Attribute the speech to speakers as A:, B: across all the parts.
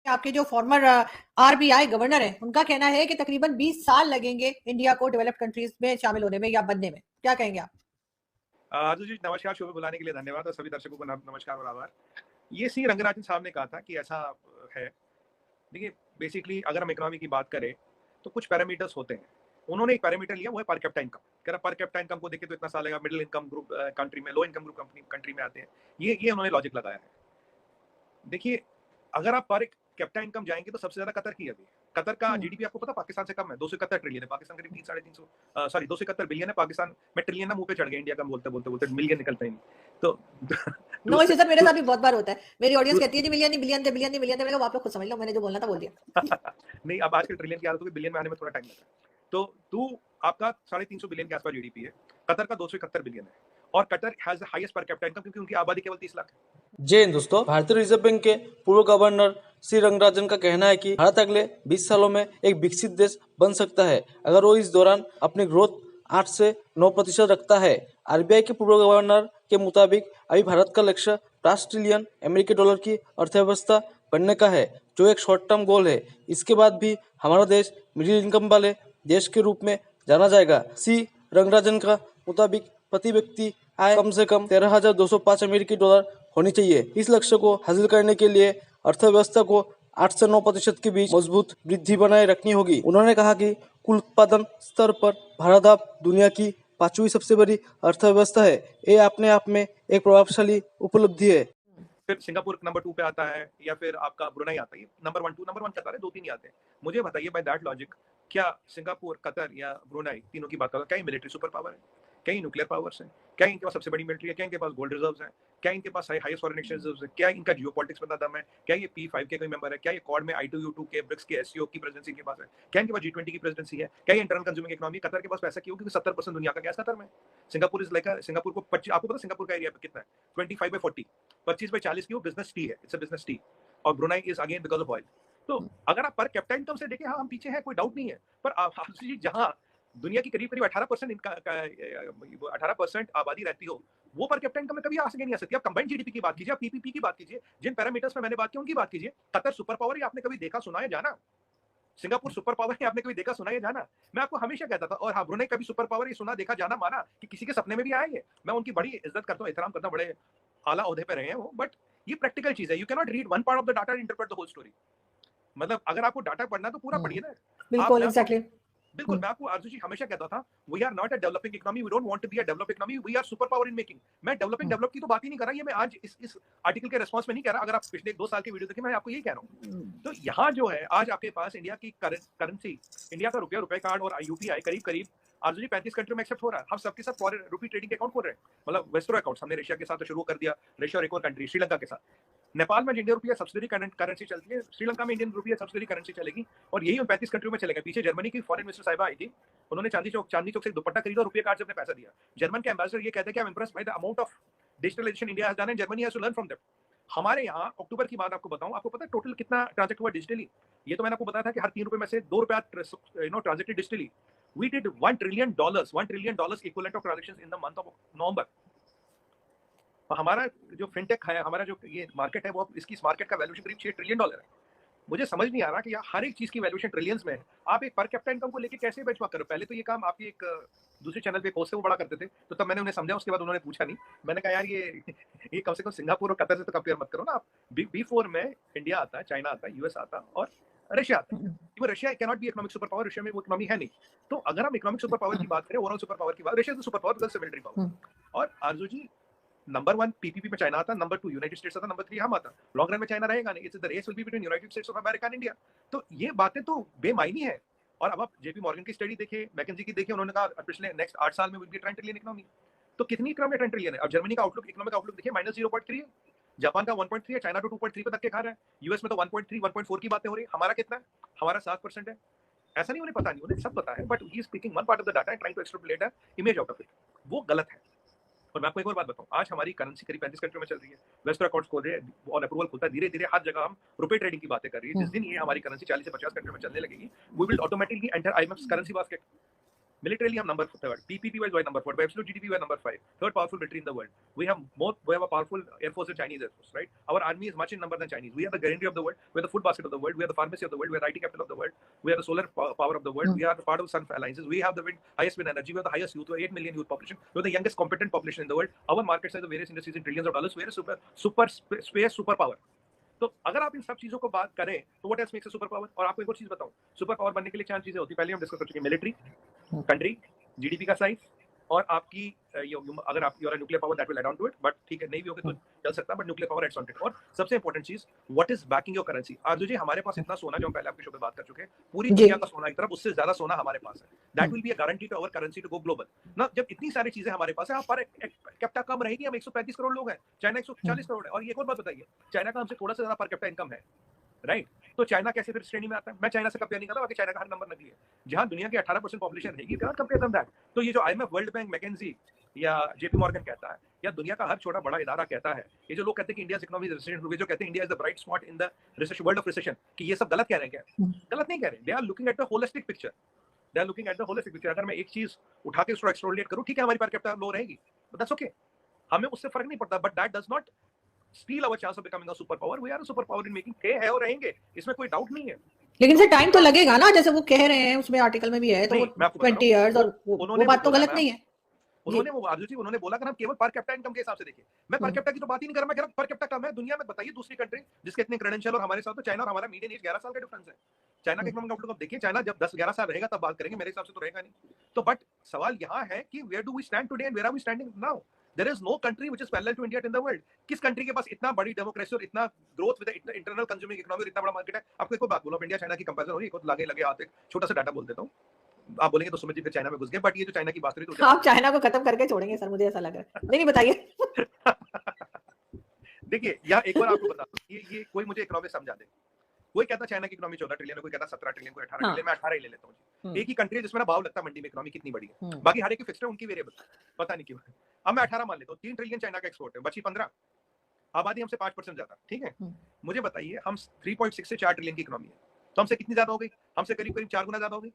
A: आपके जो farmer RBI governor है, उनका कहना है कि तकरीबन 20 साल लगेंगे इंडिया को डेवलप्ड कंट्रीज में शामिल होने में या बनने में। क्या कहेंगे आप?
B: आरजू जी नमस्कार, शो में बुलाने के लिए धन्यवाद और सभी दर्शकों को नमस्कार और आभार। ये सी रंगराजन साहब ने कहा था कि ऐसा है। देखिए, बेसिकली अगर हम इकोनॉमी की बात करें तो कुछ पैरामीटर्स होते हैं। उन्होंने एक पैरामीटर लिया, वो है पर कैपिटा इनकम। कह रहा पर कैपिटा इनकम को देखे तो इतना साल लगेगा, मिडिल इनकम ग्रुप कंट्री में, लो इनकम ग्रुप कंट्री में आते हैं। ये उन्होंने लॉजिक लगाया है। देखिए, अगर आप पर कैपिटा इनकम जाएंगे तो सबसे ज्यादा कतर की है। अभी कतर का जीडीपी आपको पता पाकिस्तान से कम है, 271 ट्रिलियन है। पाकिस्तान करीब 300-350 सॉरी 271 बिलियन है। पाकिस्तान में ट्रिलियन ना मुंह पे चढ़ गए, इंडिया का बोलते बोलते बोलते मिलियन निकलता ही नहीं। तो
A: नो इसे सर, मेरे साथ भी बहुत बार होता है। मेरी ऑडियंस कहती है जी मिलियन नहीं, बिलियन थे, बिलियन नहीं, बिलियन थे। मैंने कहा आप लोग खुद समझ लो, मैंने जो बोलना था बोल दिया।
B: नहीं, अब आजकल ट्रिलियन की आदत होगी, बिलियन में आने में थोड़ा टाइम लगता है। तो आपका 350 बिलियन के आसपास जीडीपी है। कतर का 271 बिलियन है और Qatar has the highest per capita income क्योंकि उनकी आबादी केवल 30 लाख है।
C: जय हिंद दोस्तों। भारतीय रिजर्व बैंक के पूर्व गवर्नर सी रंगराजन का कहना है कि भारत अगले 20 सालों में एक विकसित देश बन सकता है अगर वो इस दौरान अपनी ग्रोथ 8 से 9% रखता है। आरबीआई के पूर्व गवर्नर के मुताबिक अभी भारत का लक्ष्य 5 ट्रिलियन अमेरिकी डॉलर की अर्थव्यवस्था बनने का है, जो एक शॉर्ट टर्म गोल है। इसके बाद भी हमारा देश मिडिल इनकम वाले देश के रूप में जाना जाएगा। सी रंगराजन का मुताबिक प्रति व्यक्ति आय कम से कम 13,205 अमेरिकी डॉलर होनी चाहिए। इस लक्ष्य को हासिल करने के लिए अर्थव्यवस्था को 8 से 9% के बीच मजबूत वृद्धि बनाए रखनी होगी। उन्होंने कहा कि कुल उत्पादन स्तर पर भारत अब दुनिया की 5वीं सबसे बड़ी अर्थव्यवस्था है। ये अपने आप में एक प्रभावशाली उपलब्धि है।
B: फिर सिंगापुर नंबर 2 पे आता है या फिर आपका ब्रुनई आता है। नंबर 1 कतर है, 2-3 ही आते हैं। मुझे बताइए बाय दैट लॉजिक, क्या सिंगापुर, कतर या ब्रुनई तीनों की बात करो, क्या मिलिट्री सुपर पावर है? क्या न्यूक्लियर पावर्स है? क्या इनके पास सबसे बड़ी मिलिट्री है? क्या इनके पास गोल्ड रिजर्व्स हैं? क्या इनके पास हाईएस्ट फॉरेन एक्सचेंज रिजर्व्स है? क्या इनका जियोपॉलिटिक्स में दम है? क्या ये P5 के कोई मेंबर है? क्या ये क्वाड में I2U2 के ब्रिक्स के एससीओ की प्रेसिडेंसी के पास है? क्या इनके पास G20 की प्रेसिडेंसी है? क्या ये इंटरनल कंज्यूमिंग इकोनॉमी? कतर के पास पैसा क्यों? क्योंकि 70% दुनिया का गैस कतर में। सिंगापुर इज लाइक, सिंगापुर को 25, आपको पता सिंगापुर का एरिया कितना है? 25/40, 25/40 की वो बिजनेस टी है, इट्स अ बिजनेस टी। और Brunei is again because of oil. तो अगर आप पर कैपिटा इनकम से देखें, हाँ हम पीछे हैं, कोई डाउट नहीं है। पर आप जहां दुनिया की करीब करीब 18% आबादी रहती हो, वो पर कैपिटा इनकम में कभी आ सके नहीं आ सकती। आप कंबाइंड जीडीपी की बात कीजिए, आप पीपीपी की बात कीजिए, जिन पैरामीटर्स में मैंने बात की उनकी बात कीजिए। कतर सुपर पावर है, आपने कभी देखा सुना है जाना? सिंगापुर सुपर पावर है, आपने कभी देखा सुना है जाना? मैं आपको हमेशा कहता था। और हाँ, ब्रुनई कभी सुपर पावर, ये सुना देखा जाना माना कि किसी के सपने में भी आएंगे। मैं उनकी बड़ी इज्जत करता हूँ, एहतराम करता हूँ, बड़े आला ओहदे पे रहे हैं वो। बट ये प्रैक्टिकल चीज है। You can not read one part of the data and interpret the whole story. मतलब अगर आपको डाटा पढ़ना है तो पूरा पढ़िए ना। आप
A: बिल्कुल,
B: मैं आपको
A: एग्जैक्टली।
B: बिल्कुल, मैं आपको आरजू जी हमेशा कहता था, we are not a developing economy, we don't want to be a developed economy, we are super power in making. मैं डेवलप की तो बात ही नहीं कर रहा। ये मैं आज इस आर्टिकल के रिस्पांस में नहीं कह रहा। अगर आप पिछले 2 साल की वीडियो देखें, मैं आपको यही कह रहा हूं। तो यहाँ जो है, आज आपके पास इंडिया की करेंसी, इंडिया का रुपए कार्ड और यूपीआई करीब करीब आरजू जी 35 कंट्री में एक्सेप्ट हो रहा है। हम सबके साथ फॉरेन रुपी ट्रेडिंग के अकाउंट खोल रहे हैं, मतलब वेस्टर्न अकाउंट। हमने रशिया के साथ शुरू कर दिया, रशिया और एक और कंट्री श्रीलंका के साथ। नेपाल में इंडियन रुपया सब्सिडी करेंसी चलती है, श्रीलंका में इंडियन रुपया सब्सिडी करेंसी चलेगी। और यही उन 35 कंट्रियों में चलेगा। पीछे जर्मनी की फॉरेन मिनिस्टर साहिबा आई थी, उन्होंने चांदी चौक से दुपट्टा खरीदा, रुपये कार्ड से अपने पैसा दिया। जर्मन के एम्बेसडर ये कहते हैं कि I am impressed by the amount of digitalization India has done and Germany has to learn from them. हमारे यहाँ अक्टूबर की बात आपको बताऊं, आपको पता है टोटल कितना ट्रांजैक्ट हुआ डिजिटली? ये तो मैंने आपको बताया था कि हर 3 रुपए में से 2 रुपया transacted digitally. We did $1 trillion equivalent of transactions in the month of November. हमारा जो फिनटेक है, हमारा जो ये मार्केट है, वो इसकी इस मार्केट का वैल्यूएशन करीब $6 ट्रिलियन है। मुझे समझ नहीं आ रहा कि हर एक चीज की वैल्यूएशन ट्रिलियंस में है। आप एक पर कैपिटा इनकम को लेके कैसे बेंचमार्क करो? पहले तो ये काम आपकी एक दूसरे चैनल पे पोस्ट से वो बड़ा करते थे, तो तब मैंने उन्हें समझा, उसके बाद उन्होंने पूछा नहीं। मैंने कहा यार ये कम से कम सिंगापुर और कतर से तो कंपेयर मत करो ना आप। B4 में इंडिया आता है, चाइना आता है, यूएस आता है और रशिया आता है। वो Russia can not be economic super power, Russia में वो इकोनॉमी है नहीं। तो अगर हम इकोनॉमिक सुपर पावर की बात करें, ओवरऑल सुपर पावर की बात, Russia is super power because military power. और आरजू जी, नंबर 1 पीपीपी में चाइना आता, नंबर 2 यूनाइटेड स्टेट्स आता, नंबर 3 हम आता। लॉन्ग रन में चाइना रहेगा नहीं। It's the race will be between United States of America and India. तो ये बातें तो बेमायनी है। और अब आप जेपी मॉर्गन की स्टडी देखिए, मैकेंजी की देखिए, उन्होंने कहा पिछले नेक्स्ट 8 साल में विल बी 10 ट्रिलियन इकोनॉमी। तो कितनी इकोनॉमी 10 ट्रिलियन है? अब जर्मनी का आउटलुक, इकोनॉमिक आउटलुक देखिए, -0.3 है। जापान का 1.3 है, चाइना तो 2.3 पे धक्के खा रहा है। यूएस में तो 1.3 1.4 की बातें हो रही है। हमारा कितना है? हमारा 7% है। ऐसा नहीं उन्हें पता नहीं, उन्हें सब पता है, but he is picking one part of the data and trying to extrapolate a image out of it. वो गलत है। और मैं आपको एक और बात बताऊं, आज हमारी करेंसी करीब 35 कंट्री में चल रही है, वेस्टर्न अकाउंट्स खोल रहे हैं और अप्रूवल खुलता है धीरे धीरे। हर जगह हम रुपए ट्रेडिंग की बातें कर रही है। जिस दिन ये हमारी करेंसी 40 से 50 कंट्री में चलने लगेगी, we will automatically enter IMF currency basket. Militarily, I'm number third. PPP wise, we're number 4. By absolute GDP, we're number 5. Third powerful military in the world. We have a powerful air force than Chinese air force, right? Our army is much in number than Chinese. We are the guarantee of the world. We're the food basket of the world. We are the pharmacy of the world. We are the IT capital of the world. We are the solar power of the world. We are the part of the sun alliances. We have the highest wind energy. We have the highest youth. We have 8 million youth population. We are the youngest competent population in the world. Our market size of various industries in trillions of dollars. We are a super power. तो अगर आप इन सब चीजों को बात करें तो what else makes a super power. और आपको एक और चीज बताऊं, सुपर पावर बनने के लिए 4 चीजें होती है। पहले हम डिस्कस कर चुके हैं, मिलिट्री, कंट्री, जीडीपी का साइज, और आपकी अगर आप your nuclear power that will add on to it, but ठीक है नहीं भी होगा तो चल सकता है, but nuclear power adds on to it. और सबसे इंपॉर्टेंट चीज, what is backing your currency. Arzoo ji, हमारे पास इतना सोना, जो हम पहले आपके शो पे बात कर चुके हैं, पूरी दुनिया का सोना एक तरफ, उससे ज्यादा सोना हमारे पास है। That will be a guarantee to our currency to go global ना। जब इतनी सारी चीजें हमारे पास है, आप पर कैपिटा कम रहेगी। हम 135 करोड़ लोग हैं, चाइना 140 करोड़ है। और ये एक और बात बताइए, चाइना का हमसे थोड़ा सा ज्यादा पर कैपिटा इनकम है, राइट? तो चाइना कैसे फिर श्रेणी में आता है? मैं चाइना से कंपेयर नहीं कर रहा, बाकी चाइना का हर नंबर नकली है। जहां दुनिया की 18% पॉपुलेशन रहेगी, कंपेयर देम दैट। तो ये जो IMF, वर्ल्ड बैंक, मैकेंजी या जेपी मॉर्गन कहता है, या दुनिया का हर छोटा बड़ा इदारा कहता है, ये जो लोग कहते हैं कि इंडिया इकोनॉमी रिसेशन, जो कहते हैं India is the bright spot in the recession, world of recession, कि ये सब गलत कह रहे हैं क्या? गलत नहीं कह रहे। They are looking at the holistic picture. They are looking at the holistic picture. अगर मैं एक चीज उठा के उसको एक्सट्रोलेट करूं, ठीक है हमारी पर कैपिटा लो रहेगी, बट दैट्स ओके, हमें उससे फर्क नहीं पड़ता। But that does not steal our chance of becoming a superpower. We are a superpower in making. है और रहेंगे, इसमें कोई डाउट नहीं है।
A: लेकिन सर टाइम तो लगेगा ना, जैसे वो कह रहे हैं, उसमें आर्टिकल में भी है, तो 20 इयर्स, और वो बात तो गलत नहीं है।
B: उन्होंने वो आरजू जी उन्होंने बोला कि हम केवल पर कैपिटा इनकम के हिसाब से देखें। मैं पर कैपिटा की तो बात ही नहीं कर रहा, मैं कह रहा पर कैपिटा कम है दुनिया में। बताइए दूसरी कंट्री जिसके इतने क्रेडेंशियल, और हमारे साथ तो चाइना और हमारा मीडियन एज 11 साल का डिफरेंस है। चाइना के इकोनॉमिक आउटलुक आप देखिए, चाइना जब 10-11 साल रहेगा तब बात करेंगे, मेरे हिसाब से तो रहेगा नहीं। तो बट सवाल यहाँ है कि where do we stand today and where are we standing now? There is no country which is parallel to India in the world. किस कंट्री के पास इतना बड़ी डेमोक्रेसी और इतना growth with internal consuming economy और इतना बड़ा मार्केट है? आपको एक बात बोलो, इंडिया चाइना की कंपैरिजन हो रही है, लगे लगे हाथ, एक छोटा सा डाटा बोल देता हूँ, आप बोलेंगे तो सुमित जी फिर चाइना में घुस गए, बट ये जो चाइना की बात रही तो
A: आप चाइना को खत्म करके छोड़ेंगे सर, मुझे ऐसा लग रहा है। नहीं बताइए।
B: देखिए यहाँ एक बार आपको बता दूं, ये कोई मुझे इकोनॉमिक समझा दे। कोई कहता चाइना की इकोनॉमी 14 ट्रिलियन है, कोई कहता 17 ट्रिलियन, कोई 18 ट्रिलियन, मैं 18 ही ले लेता हूँ। एक ही कंट्री जिसमें ना भाव लगता है मंडी में इकोनॉमी कितनी बड़ी है, बाकी हर एक की फिक्स्ड है, उनकी वेरिएबल पता नहीं क्यों। अब मैं 18 मान लेता हूँ, 3 ट्रिलियन चाइना का एक्सपोर्ट है, बची 15, आबादी हमसे 5% ज्यादा, ठीक है? मुझे बताइए, हम 3.6 से 4 ट्रिलियन की इकोनॉमी है, तो हमसे कितनी ज्यादा हो गई? हमसे करीब करीब 4 गुना ज्यादा हो गई।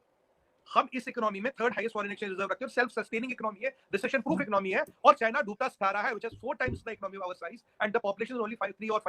B: हम इस इकोनॉमी में third highest foreign exchange reserve रखते हैं, सेल्फ सस्टेनिंग इकोनॉमी है, रिसेशन प्रूफ इकोनॉमी है, और चाइना डूबता सिखा रहा है, which is 4 times the economy of our size, and the population is only 3 और 5